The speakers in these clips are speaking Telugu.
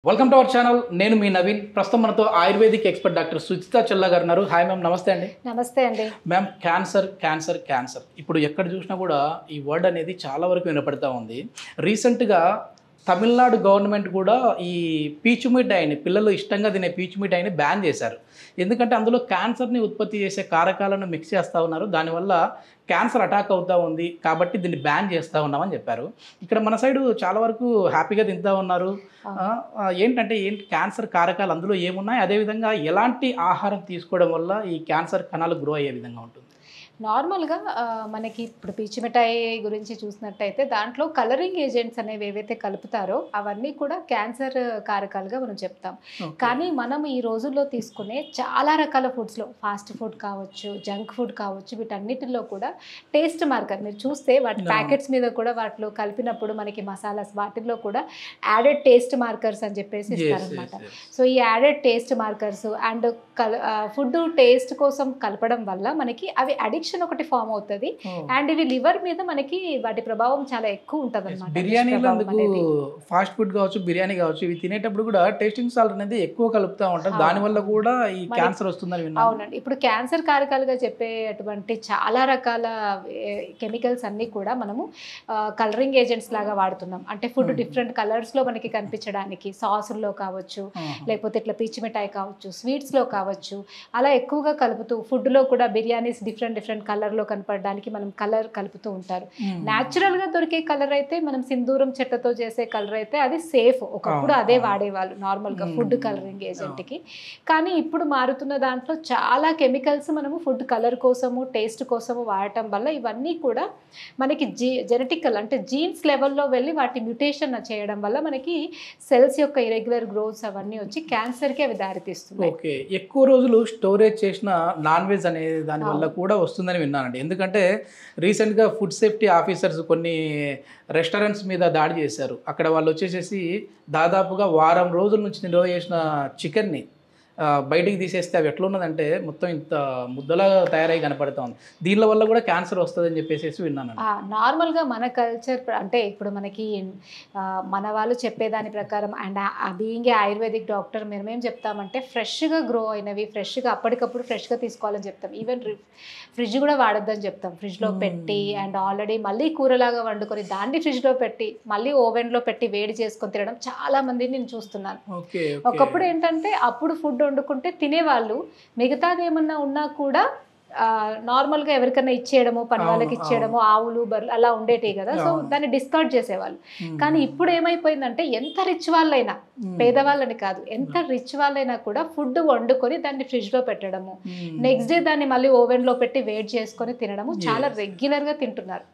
Welcome to our channel. నేను మీ నవీన్. ప్రస్తుతం మనతో ఆయుర్వేదిక్ ఎక్స్పర్ట్ డాక్టర్ సుచిత చెల్లా గారు ఉన్నారు. హాయ్ మ్యామ్, నమస్తే అండి. నమస్తే అండి మ్యామ్, క్యాన్సర్ క్యాన్సర్ క్యాన్సర్ ఇప్పుడు ఎక్కడ చూసినా కూడా ఈ వర్డ్ అనేది చాలా వరకు వినపడతా ఉంది. రీసెంట్గా తమిళనాడు గవర్నమెంట్ కూడా ఈ పీచు మిఠాయిని, పిల్లలు ఇష్టంగా తినే పీచు మిఠాయిని బ్యాన్ చేశారు. ఎందుకంటే అందులో క్యాన్సర్ని ఉత్పత్తి చేసే కారకాలను మిక్స్ చేస్తూ ఉన్నారు. దానివల్ల క్యాన్సర్ అటాక్ అవుతూ ఉంది, కాబట్టి దీన్ని బ్యాన్ చేస్తూ ఉన్నామని చెప్పారు. ఇక్కడ మన సైడు చాలా వరకు హ్యాపీగా తింటూ ఉన్నారు. ఏంటంటే క్యాన్సర్ కారకాలు అందులో ఏమున్నాయి, అదేవిధంగా ఎలాంటి ఆహారం తీసుకోవడం వల్ల ఈ క్యాన్సర్ కణాలు గ్రో అయ్యే విధంగా ఉంటుంది? నార్మల్గా మనకి ఇప్పుడు పీచు మిఠాయి గురించి చూసినట్టయితే దాంట్లో కలరింగ్ ఏజెంట్స్ అనేవి ఏవైతే కలుపుతారో అవన్నీ కూడా క్యాన్సర్ కారకాలుగా మనం చెప్తాం. కానీ మనం ఈ రోజుల్లో తీసుకునే చాలా రకాల ఫుడ్స్లో, ఫాస్ట్ ఫుడ్ కావచ్చు, జంక్ ఫుడ్ కావచ్చు, వీటన్నిటిలో కూడా టేస్ట్ మార్కర్ మీరు చూస్తే వాటి ప్యాకెట్స్ మీద కూడా వాటిలో కలిపినప్పుడు మనకి మసాలాస్ వాటిల్లో కూడా యాడెడ్ టేస్ట్ మార్కర్స్ అని చెప్పేసి ఇస్తారనమాట. సో ఈ added taste markers and food taste కోసం కలపడం వల్ల మనకి అవి అడిక్షన్ ఒకటి ఫామ్ అవుతుంది. అండ్ ఇవి లివర్ మీద మనకి వాటి ప్రభావం చాలా ఎక్కువ ఉంటుంది అనమాట. బిర్యానీలో ఫాస్ట్ ఫుడ్ కావచ్చు, బిర్యానీ కావచ్చు, ఇవి తినేటప్పుడు కూడా టేస్టింగ్ సాల్ట్ అనేది ఎక్కువ కలుపుతూ ఉంటారు. దానివల్ల కూడా ఈ క్యాన్సర్ వస్తుందని విన్నాను. అవునండి. ఇప్పుడు క్యాన్సర్ కారకాలుగా చెప్పేటువంటి చాలా రకాల కెమికల్స్ అన్నీ కూడా మనము కలరింగ్ ఏజెంట్స్ లాగా వాడుతున్నాం. అంటే ఫుడ్ డిఫరెంట్ కలర్స్లో మనకి కనిపించడానికి, సాసుల్లో కావచ్చు, లేకపోతే ఇట్లా పీచు మిఠాయి కావచ్చు, స్వీట్స్లో కావచ్చు, అలా ఎక్కువగా కలుపుతూ ఫుడ్లో కూడా బిర్యానీస్ డిఫరెంట్ కలర్లో కనపడడానికి మనం కలర్ కలుపుతూ ఉంటారు. న్యాచురల్గా దొరికే కలర్ అయితే మనం సింధూరం చెట్టతో చేసే కలర్ అయితే అది సేఫ్. ఒకప్పుడు అదే వాడేవాళ్ళు నార్మల్గా ఫుడ్ కలరింగ్ ఏజెంట్కి. కానీ ఇప్పుడు మారుతున్న దాంట్లో చాలా కెమికల్స్ మనము ఫుడ్ కలర్ కోసము, టేస్ట్ కోసము వాడటం వల్ల ఇవన్నీ కూడా మనకి జెనెటికల్ అంటే జీన్స్ లెవెల్లో వెళ్ళి వాటి మ్యూటేషన్ చేయడం వల్ల మనకి సెల్స్ యొక్క ఇరెగ్యులర్ గ్రోత్స్ అవన్నీ వచ్చి క్యాన్సర్కి అవి దారితీస్తున్నాయి. ఓకే, ఎక్కువ రోజులు స్టోరేజ్ చేసిన నాన్ వెజ్ అనే దాని వల్ల కూడా వస్తుందని విన్నానండి. ఎందుకంటే రీసెంట్గా ఫుడ్ సేఫ్టీ ఆఫీసర్స్ కొన్ని రెస్టారెంట్స్ మీద దాడి చేశారు. అక్కడ వాళ్ళు వచ్చేసేసి దాదాపుగా వారం రోజుల నుంచి నిల్వ చేసిన చికెన్ని బయటికి తీసేస్తే అవి ఎట్లా ఉన్నదంటే మొత్తం ఇంత ముద్దలా తయారై కనపడుతూ ఉంది. దీనిల వల్ల కూడా క్యాన్సర్ వస్తుందని చెప్పేసి విన్నాను. నార్మల్గా మన కల్చర్ అంటే ఇప్పుడు మనకి మన వాళ్ళు చెప్పేదాని ప్రకారం and being a ayurvedic doctor మేమేం చెప్తామంటే ఫ్రెష్గా గ్రో అయినవి, ఫ్రెష్గా అప్పటికప్పుడు ఫ్రెష్గా తీసుకోవాలని చెప్తాం. ఈవెన్ ఫ్రిడ్జ్ కూడా వాడొద్దని చెప్తాం. ఫ్రిడ్జ్లో పెట్టి అండ్ ఆల్రెడీ మళ్ళీ కూరలాగా వండుకొని దాన్ని ఫ్రిడ్జ్లో పెట్టి మళ్ళీ ఓవెన్లో పెట్టి వేడి చేసుకొని తినడం చాలా మందిని నేను చూస్తున్నాను. ఒకప్పుడు ఏంటంటే అప్పుడు ఫుడ్ వండుకుంటే తినేవాళ్ళు, మిగతాది ఏమన్నా ఉన్నా కూడా నార్మల్గా ఎవరికైనా ఇచ్చేయడము, పని వాళ్ళకి ఇచ్చేయడము, ఆవులు బర్రెలు అలా ఉండేటివి కదా. సో దాన్ని డిస్కార్డ్ చేసేవాళ్ళు. కానీ ఇప్పుడు ఏమైపోయిందంటే ఎంత రిచ్ వాళ్ళైనా, పేదవాళ్ళని కాదు, ఎంత రిచ్ వాళ్ళైనా కూడా ఫుడ్ వండుకొని దాన్ని ఫ్రిడ్జ్లో పెట్టడము, నెక్స్ట్ డే దాన్ని మళ్ళీ ఓవెన్లో పెట్టి వేడి చేసుకొని తినడము చాలా రెగ్యులర్గా తింటున్నారు.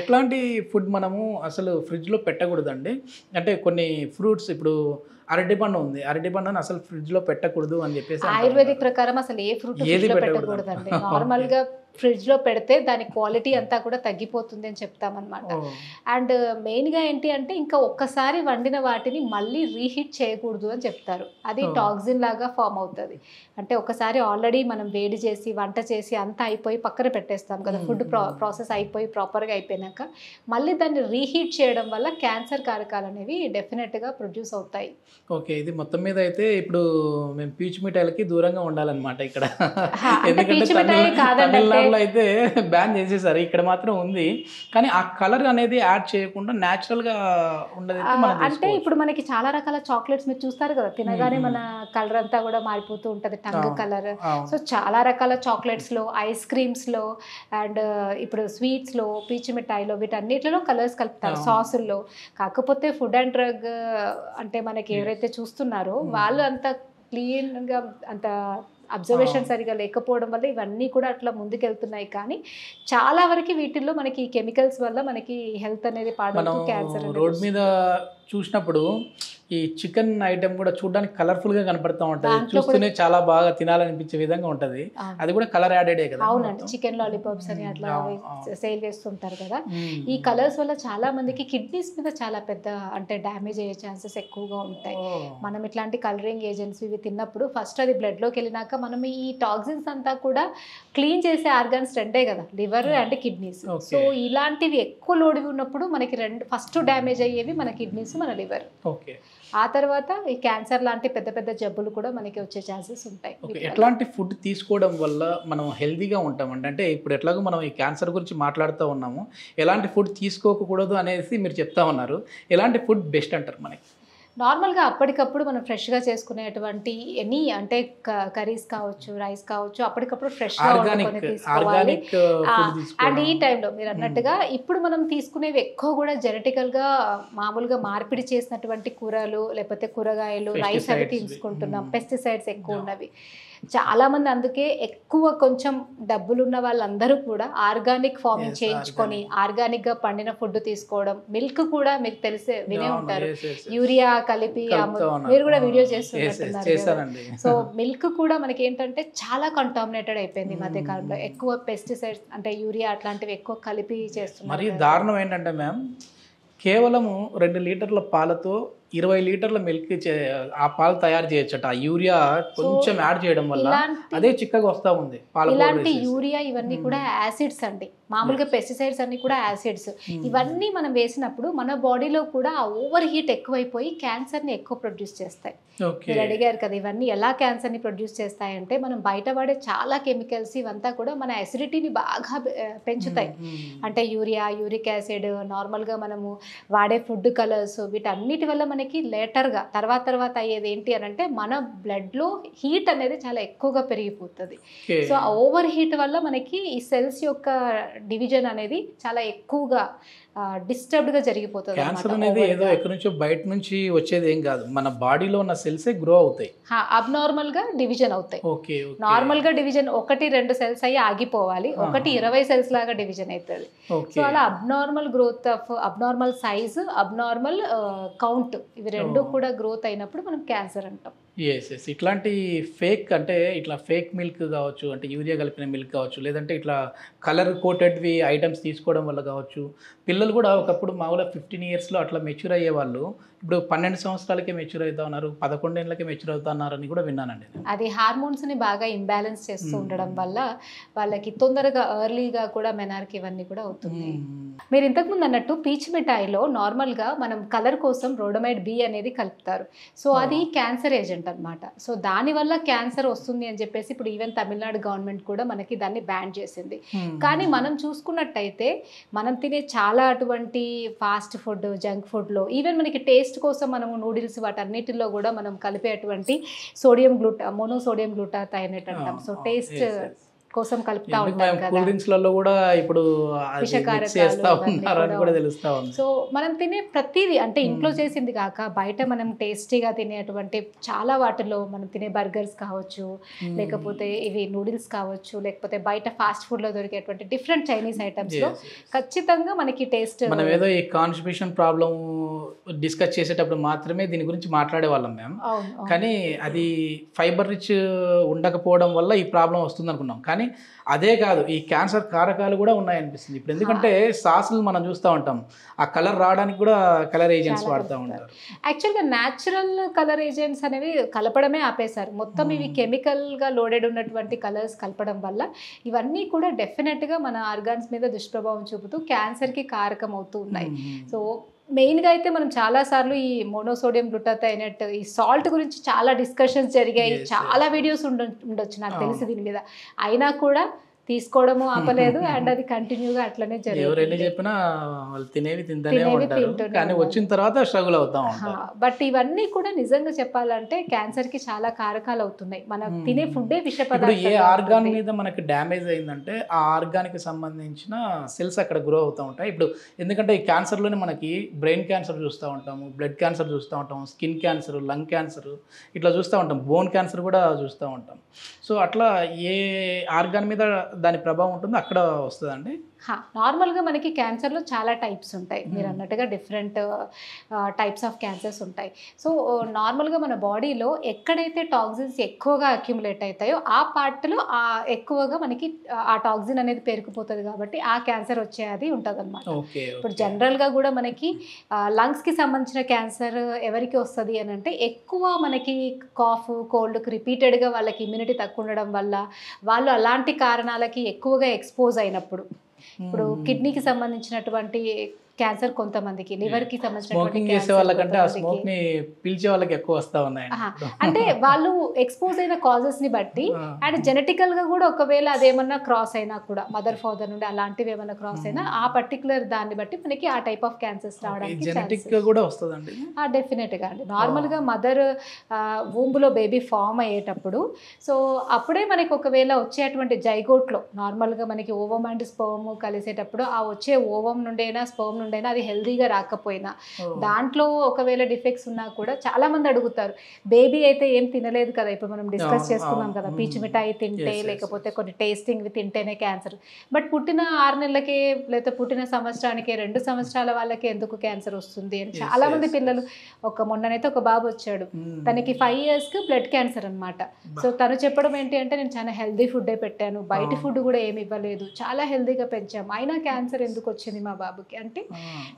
ఎట్లాంటి ఫుడ్ మనము అసలు ఫ్రిడ్జ్లో పెట్టకూడదండి? అంటే కొన్ని ఫ్రూట్స్, ఇప్పుడు అరటిపండు ఉంది, అరటిపండుని అసలు ఫ్రిడ్జ్ లో పెట్టకూడదు అని చెప్పేసి ఆయుర్వేదిక్ ప్రకారం అసలు ఏ ఫ్రూట్ ఫ్రిడ్జ్ లో పెట్టకూడదండి. నార్మల్ గా ఫ్రిడ్జ్ లో పెడితే దాని క్వాలిటీ అంతా కూడా తగ్గిపోతుంది అని చెప్తామన్నమాట. అండ్ మెయిన్ గా ఏంటి అంటే ఇంకా ఒక్కసారి వండిన వాటిని మళ్ళీ రీహీట్ చేయకూడదు అని చెప్తారు. అది టాక్సిన్ లాగా ఫామ్ అవుతుంది. అంటే ఒకసారి ఆల్రెడీ మనం వేడి చేసి వంట చేసి అంతా అయిపోయి పక్కన పెట్టేస్తాం కదా, ఫుడ్ ప్రాసెస్ అయిపోయి ప్రాపర్గా అయిపోయినాక మళ్ళీ దాన్ని రీహీట్ చేయడం వల్ల క్యాన్సర్ కారకాలు అనేవి డెఫినెట్గా ప్రొడ్యూస్ అవుతాయి. ఓకే, ఇది మొత్తం మీద అయితే ఇప్పుడు మేము పీచు మిఠాయిలకి దూరంగా ఉండాలన్నమాట ఇక్కడ. ఎందుకంటే తమిళనాడులో అయితే బ్యాన్ చేసేసారు, ఇక్కడ మాత్రం ఉంది. కానీ ఆ కలర్ అనేది యాడ్ చేయకుండా న్యాచురల్ గా ఉండదు. అంటే ఇప్పుడు మనకి చాలా రకాల చాక్లెట్స్ మీరు చూస్తారు కదా, తినగానే మన కలర్ అంతా కూడా మారిపోతూ ఉంటది, టంగ్ కలర్. సో చాలా రకాల చాక్లెట్స్ లో, ఐస్ క్రీమ్స్ లో, అండ్ ఇప్పుడు స్వీట్స్ లో, పీచు మిఠాయిలో, వీటన్నిటిలో కలర్స్ కలుపుతారు, సాసుల్లో. కాకపోతే ఫుడ్ అండ్ డ్రగ్ అంటే మనకి ఎవరైతే చూస్తున్నారో వాళ్ళు అంత క్లీన్ గా అంత అబ్జర్వేషన్ సరిగా లేకపోవడం వల్ల ఇవన్నీ కూడా అట్లా ముందుకెళ్తున్నాయి. కానీ చాలా వరకు వీటిల్లో మనకి కెమికల్స్ వల్ల మనకి హెల్త్ అనేది పాడవుతూ క్యాన్సర్ రోడ్ మీద చూసినప్పుడు ఈ చికెన్ ఐటమ్ కూడా చూడడానికి కలర్ఫుల్ గా కనపడుతూ ఉంటది, చూస్తూనే చాలా బాగా తినాలనిపించే విధంగా ఉంటది. అది కూడా కలర్ యాడెడే కదా. అవునండి, చికెన్ లాలీపాప్స్ అని అట్లా సేల్ చేస్తుంటారు కదా. ఈ కలర్స్ వల్ల చాలా మందికి కిడ్నీస్ మీద చాలా పెద్ద అంటే డ్యామేజ్ అయ్యే ఛాన్సెస్ ఎక్కువగా ఉంటాయి. మనం ఇట్లాంటి కలరింగ్ ఏజెంట్స్ ఇవి తిన్నప్పుడు ఫస్ట్ అది బ్లడ్ లోకి వెళ్ళినాక కనుక మనం ఈ టాక్సిన్స్ అంతా కూడా క్లీన్ చేసే ఆర్గాన్స్ రెండే కదా, లివర్ అండ్ కిడ్నీస్. సో ఇలాంటివి ఎక్కువ లోడ్ ఉన్నప్పుడు మనకి ఫస్ట్ డ్యామేజ్ అయ్యేవి మన కిడ్నీస్, మన లివర్. ఓకే. ఆ తర్వాత ఈ క్యాన్సర్ లాంటి పెద్ద పెద్ద జబ్బులు కూడా మనకి వచ్చే ఛాన్సెస్ ఉంటాయి. ఎట్లాంటి ఫుడ్ తీసుకోవడం వల్ల మనం హెల్తీగా ఉంటామండి? అంటే ఇప్పుడు ఎట్లాగో మనం ఈ క్యాన్సర్ గురించి మాట్లాడుతూ ఉన్నాము, ఎలాంటి ఫుడ్ తీసుకోకూడదు అనేసి మీరు చెప్తా ఉన్నారు. ఎలాంటి ఫుడ్ బెస్ట్ అంటారు మనకి? నార్మల్గా అప్పటికప్పుడు మనం ఫ్రెష్గా చేసుకునేటువంటి ఎనీ అంటే కర్రీస్ కావచ్చు, రైస్ కావచ్చు, అప్పటికప్పుడు ఫ్రెష్గా వండుకొని తీసుకోవాలి. అండ్ ఈ టైంలో మీరు అన్నట్టుగా ఇప్పుడు మనం తీసుకునేవి ఎక్కువ కూడా జెనెటికల్గా మామూలుగా మార్పిడి చేసినటువంటి కూరలు లేకపోతే కూరగాయలు, రైస్ అవి తీసుకుంటున్నాం. పెస్టిసైడ్స్ ఎక్కువ ఉన్నవి చాలామంది. అందుకే ఎక్కువ కొంచెం డబ్బులున్న వాళ్ళందరూ కూడా ఆర్గానిక్ ఫార్మింగ్ చేయించుకొని ఆర్గానిక్గా పండిన ఫుడ్ తీసుకోవడం. మిల్క్ కూడా మీకు తెలిసే వినే ఉంటారు, యూరియా కలిపి మీరు కూడా వీడియో చేస్తున్నట్టున్నారు. సో మిల్క్ కూడా మనకి ఏంటంటే చాలా కంటామినేటెడ్ అయిపోయింది ఈ మధ్య కాలంలో. ఎక్కువ పెస్టిసైడ్స్ అంటే యూరియా అట్లాంటివి ఎక్కువ కలిపి చేస్తున్నారు. మరి దారుణం ఏంటంటే మ్యామ్, కేవలము 2 లీటర్ల పాలతో 20 లీటర్ల మిల్క్ ఆ పాలు తయారు చేయొచ్చట. ఆ యూరియా కొంచెం యాడ్ చేయడం వల్ల అదే చిక్కగా వస్తూ ఉంది. ఇలాంటి యూరియా ఇవన్నీ కూడా యాసిడ్స్ అండి. మామూలుగా పెస్టిసైడ్స్ అన్ని కూడా యాసిడ్స్. ఇవన్నీ మనం వేసినప్పుడు మన బాడీలో కూడా ఓవర్ హీట్ ఎక్కువైపోయి క్యాన్సర్ని ఎక్కువ ప్రొడ్యూస్ చేస్తాయి. మీరు అడిగారు కదా ఇవన్నీ ఎలా క్యాన్సర్ని ప్రొడ్యూస్ చేస్తాయంటే, మనం బయట వాడే చాలా కెమికల్స్ ఇవంతా కూడా మన అసిడిటీని బాగా పెంచుతాయి. అంటే యూరియా, యూరిక్ యాసిడ్, నార్మల్గా మనము వాడే ఫుడ్ కలర్స్, వీటన్నిటి వల్ల మనకి లేటర్గా తర్వాత అయ్యేది ఏంటి అని అంటే మన బ్లడ్లో హీట్ అనేది చాలా ఎక్కువగా పెరిగిపోతుంది. సో ఆ ఓవర్ హీట్ వల్ల మనకి ఈ సెల్స్ యొక్క డివిజన్ అనేది చాలా ఎక్కువగా డిస్టర్బ్డ్గా జరిగిపోతుంది. క్యాన్సర్ అనేది ఏదో ఎక్కడి నుంచో బయట నుంచి వచ్చేది ఏం కాదు, మన బాడీలో ఉన్న సెల్సే గ్రో అవుతాయి, అబ్నార్మల్ గా డివిజన్ అవుతాయి. ఓకే. నార్మల్ గా డివిజన్ 1-2 సెల్స్ అయ్యి ఆగిపోవాలి, 20 సెల్స్ లాగా డివిజన్ అవుతుంది. సో అలా abnormal growth of abnormal size, abnormal count, ఇవి రెండు కూడా గ్రోత్ అయినప్పుడు మనం క్యాన్సర్ అంటాం. ఎస్. ఇట్లాంటి ఫేక్ అంటే ఇట్లా ఫేక్ మిల్క్ కావచ్చు, అంటే యూరియా కలిపిన మిల్క్ కావచ్చు, లేదంటే ఇట్లా కలర్ కోటెడ్వి ఐటమ్స్ తీసుకోవడం వల్ల కావచ్చు. పిల్లలు కూడా ఒకప్పుడు మామూలుగా 15 ఇయర్స్లో అట్లా మెచ్యూర్ అయ్యేవాళ్ళు ఇప్పుడు 12 సంవత్సరాలకే మెచ్యూర్ అవుతా ఉన్నారు, 11 ఏళ్ళకే మెచ్యూర్ అవుతా ఉన్నారని కూడా విన్నానండి. అది హార్మోన్స్ని బాగా ఇంబ్యాలెన్స్ చేస్తూ ఉండడం వల్ల వాళ్ళకి తొందరగా ఎర్లీగా కూడా మెనార్కి ఇవన్నీ కూడా అవుతుంది. మీరు ఇంతకుముందు అన్నట్టు పీచు మిఠాయిలో నార్మల్గా మనం కలర్ కోసం రోడమైడ్ బి అనేది కలుపుతారు. సో అది క్యాన్సర్ ఏజెంట్ అనమాట. సో దానివల్ల క్యాన్సర్ వస్తుంది అని చెప్పేసి ఇప్పుడు ఈవెన్ తమిళనాడు గవర్నమెంట్ కూడా మనకి దాన్ని బ్యాన్ చేసింది. కానీ మనం చూసుకున్నట్టయితే మనం తినే చాలా అటువంటి ఫాస్ట్ ఫుడ్, జంక్ ఫుడ్లో ఈవెన్ మనకి టేస్ట్ కోసం మనము నూడిల్స్ వాటన్నిటిలో కూడా మనం కలిపేటువంటి మోనోసోడియం గ్లూటాథైనేట్ అంటాం. సో టేస్ట్ కోసం కలుపుతా ఉంటాం కదా, కూల్ డ్రింక్స్ లలో కూడా ఇప్పుడు సో మనం తినే ప్రతిదీ అంటే ఇంట్లో చేసింది కాక బయట మనం టేస్టీగా తినేటువంటి చాలా వాటిలో మనం తినే బర్గర్స్ కావచ్చు, లేకపోతే ఇవి నూడిల్స్ కావచ్చు, లేకపోతే బయట ఫాస్ట్ ఫుడ్ లో దొరికేటువంటి డిఫరెంట్ చైనీస్ ఐటమ్స్ లో ఖచ్చితంగా మనకి టేస్ట్. మనం ఏదో ఈ కాన్స్టిపేషన్ ప్రాబ్లం డిస్కస్ చేసేటప్పుడు మాత్రమే దీని గురించి మాట్లాడే వాళ్ళం మేము, కానీ అది ఫైబర్ రిచ్ ఉండకపోవడం వల్ల ఈ ప్రాబ్లం వస్తుంది అనుకున్నాం. కానీ అదే కాదు, ఈ క్యాన్సర్ కారకాలు కూడా ఉన్నాయనిపిస్తుంది ఇప్పుడు. ఎందుకంటే సాసులు మనం చూస్తూ ఉంటాం, ఆ కలర్ రావడానికి కూడా కలర్ ఏజెంట్స్ వాడుతూ ఉంటారు. యాక్చువల్గా న్యాచురల్ కలర్ ఏజెంట్స్ అనేవి కలపడమే ఆపేశారు మొత్తం. ఇవి కెమికల్గా లోడెడ్ ఉన్నటువంటి కలర్స్ కలపడం వల్ల ఇవన్నీ కూడా డెఫినెట్గా మన ఆర్గాన్స్ మీద దుష్ప్రభావం చూపుతూ క్యాన్సర్కి కారకం అవుతూ ఉన్నాయి. సో మెయిన్గా అయితే మనం చాలాసార్లు ఈ మోనోసోడియం గ్లూటాథైనేట్, ఈ సాల్ట్ గురించి చాలా డిస్కషన్స్ జరిగాయి, చాలా వీడియోస్ ఉండొచ్చు నాకు తెలిసి దీని మీద. అయినా కూడా తీసుకోవడము ఆపలేదు అండ్ అది కంటిన్యూగా అట్లనే జరిగింది. ఎవరైనా చెప్పినా వాళ్ళు తినేవి తింటూనే ఉంటారు, కానీ వచ్చిన తర్వాత స్ట్రగుల్ అవుతా ఉంటారు. బట్ ఇవన్నీ కూడా నిజంగా చెప్పాలంటే క్యాన్సర్ కి చాలా కారకాలు అవుతున్నాయి. మనం తినే ఫుడ్డే విష పదార్థాలు. ఏ ఆర్గాన్ మీద మనకి డ్యామేజ్ అయిందంటే ఆ ఆర్గాన్ కి సంబంధించిన సెల్స్ అక్కడ గ్రో అవుతూ ఉంటాయి. ఇప్పుడు ఎందుకంటే ఈ క్యాన్సర్లోనే మనకి బ్రెయిన్ క్యాన్సర్ చూస్తూ ఉంటాము, బ్లడ్ క్యాన్సర్ చూస్తూ ఉంటాము, స్కిన్ క్యాన్సర్, లంగ్ క్యాన్సర్ ఇట్లా చూస్తూ ఉంటాం, బోన్ క్యాన్సర్ కూడా చూస్తూ ఉంటాం. సో అట్లా ఏ ఆర్గాన్ మీద దాని ప్రభావం ఉంటుందో అక్కడ వస్తుందండి. నార్మల్గా మనకి క్యాన్సర్లో చాలా టైప్స్ ఉంటాయి, మీరు అన్నట్టుగా డిఫరెంట్ టైప్స్ ఆఫ్ క్యాన్సర్స్ ఉంటాయి. సో నార్మల్గా మన బాడీలో ఎక్కడైతే టాక్సిన్స్ ఎక్కువగా అక్యుములేట్ అవుతాయో ఆ పార్ట్లో ఎక్కువగా మనకి ఆ టాక్సిన్ అనేది పేరుకుపోతుంది కాబట్టి ఆ క్యాన్సర్ వచ్చేది ఉంటుంది అనమాట. ఇప్పుడు జనరల్గా కూడా మనకి లంగ్స్కి సంబంధించిన క్యాన్సర్ ఎవరికి వస్తుంది అని అంటే ఎక్కువ మనకి కాఫ్ కోల్డ్కి రిపీటెడ్గా వాళ్ళకి ఇమ్యూనిటీ తక్కువ ఉండడం వల్ల, వాళ్ళు అలాంటి కారణాలకి ఎక్కువగా ఎక్స్పోజ్ అయినప్పుడు, ఇప్పుడు కిడ్నీకి సంబంధించినటువంటి క్యాన్సర్ కొంతమందికి, లివర్కి స్మోకింగ్ చేసే వాళ్ళకంటే ఆ స్మోక్ ని పీల్చే వాళ్ళకి ఎక్కువ వస్తా ఉన్నాయి. అంటే వాళ్ళు ఎక్స్పోజ్ అయిన కాజెస్ ని బట్టి అండ్ జెనెటికల్ గా కూడా ఒకవేళ అదేమన్నా క్రాస్ అయినా కూడా మదర్ ఫాదర్ నుండి అలాంటివి ఏమైనా క్రాస్ అయినా ఆ పర్టికులర్ దాన్ని బట్టి మనకి ఆ టైప్ ఆఫ్ క్యాన్సర్స్ రావడానికి జెనెటిక్ గా కూడా వస్తుందండి. డెఫినెట్ గా అండి. నార్మల్ గా మదర్ వూంబులో బేబీ ఫామ్ అయ్యేటప్పుడు, సో అప్పుడే మనకి ఒకవేళ వచ్చేటువంటి జైగోట్లో నార్మల్ గా మనకి ఓవం అండ్ స్పర్మ్ కలిసేటప్పుడు ఆ వచ్చే ఓవం నుండైనా స్పర్మ్ నుండైనా అది హెల్దీగా రాకపోయినా, దాంట్లో ఒకవేళ డిఫెక్ట్స్ ఉన్నా కూడా చాలా మంది అడుగుతారు, బేబీ అయితే ఏం తినలేదు కదా, ఇప్పుడు మనం డిస్కస్ చేసుకున్నాం కదా, పీచు మిఠాయి తింటే లేకపోతే కొన్ని టేస్టింగ్ తింటేనే క్యాన్సర్, బట్ పుట్టిన 6 నెలలకే లేదా పుట్టిన సంవత్సరానికి 2 సంవత్సరాల వాళ్ళకి ఎందుకు క్యాన్సర్ వస్తుంది అని చాలా మంది పిల్లలు. మొన్ననైతే ఒక బాబు వచ్చాడు, తనకి 5 yearsకి బ్లడ్ క్యాన్సర్ అనమాట. సో తను చెప్పడం ఏంటి అంటే, నేను చాలా హెల్దీ ఫుడ్డే పెట్టాను, బయట ఫుడ్ కూడా ఏమి ఇవ్వలేదు, చాలా హెల్దీగా పెంచాము, అయినా క్యాన్సర్ ఎందుకు వచ్చింది మా బాబుకి అంటే,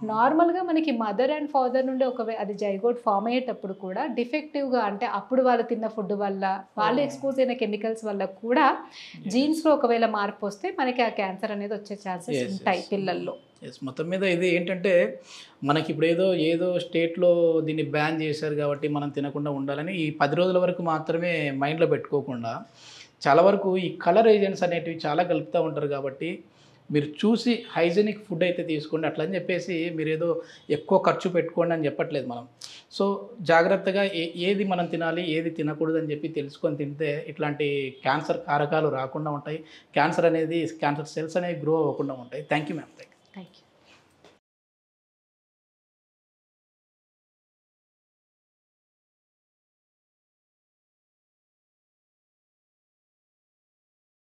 నార్మల్గా మనకి మదర్ అండ్ ఫాదర్ నుండి అది జైగోట్ ఫామ్ అయ్యేటప్పుడు కూడా డిఫెక్టివ్గా, అంటే అప్పుడు వాళ్ళు తిన్న ఫుడ్ వల్ల, వాళ్ళు ఎక్స్పోజ్ అయిన కెమికల్స్ వల్ల కూడా జీన్స్లో ఒకవేళ మార్పు వస్తే మనకి ఆ క్యాన్సర్ అనేది వచ్చే ఛాన్సెస్ ఉంటాయి పిల్లల్లో. మొత్తం మీద ఇది ఏంటంటే, మనకి ఇప్పుడు ఏదో స్టేట్లో దీన్ని బ్యాన్ చేశారు కాబట్టి మనం తినకుండా ఉండాలని ఈ 10 రోజుల వరకు మాత్రమే మైండ్లో పెట్టుకోకుండా, చాలా వరకు ఈ కలర్ ఏజెంట్స్ అనేటివి చాలా కలుపుతూ ఉంటారు కాబట్టి మీరు చూసి హైజెనిక్ ఫుడ్ అయితే తీసుకోండి. అట్లా అని చెప్పేసి మీరు ఏదో ఎక్కువ ఖర్చు పెట్టుకోండి అని చెప్పట్లేదు మనం. సో జాగ్రత్తగా ఏది మనం తినాలి, ఏది తినకూడదు అని చెప్పి తెలుసుకొని తింటే ఇట్లాంటి క్యాన్సర్ కారకాలు రాకుండా ఉంటాయి, క్యాన్సర్ సెల్స్ అనేవి గ్రో అవ్వకుండా ఉంటాయి. Thank you ma'am. Thank you.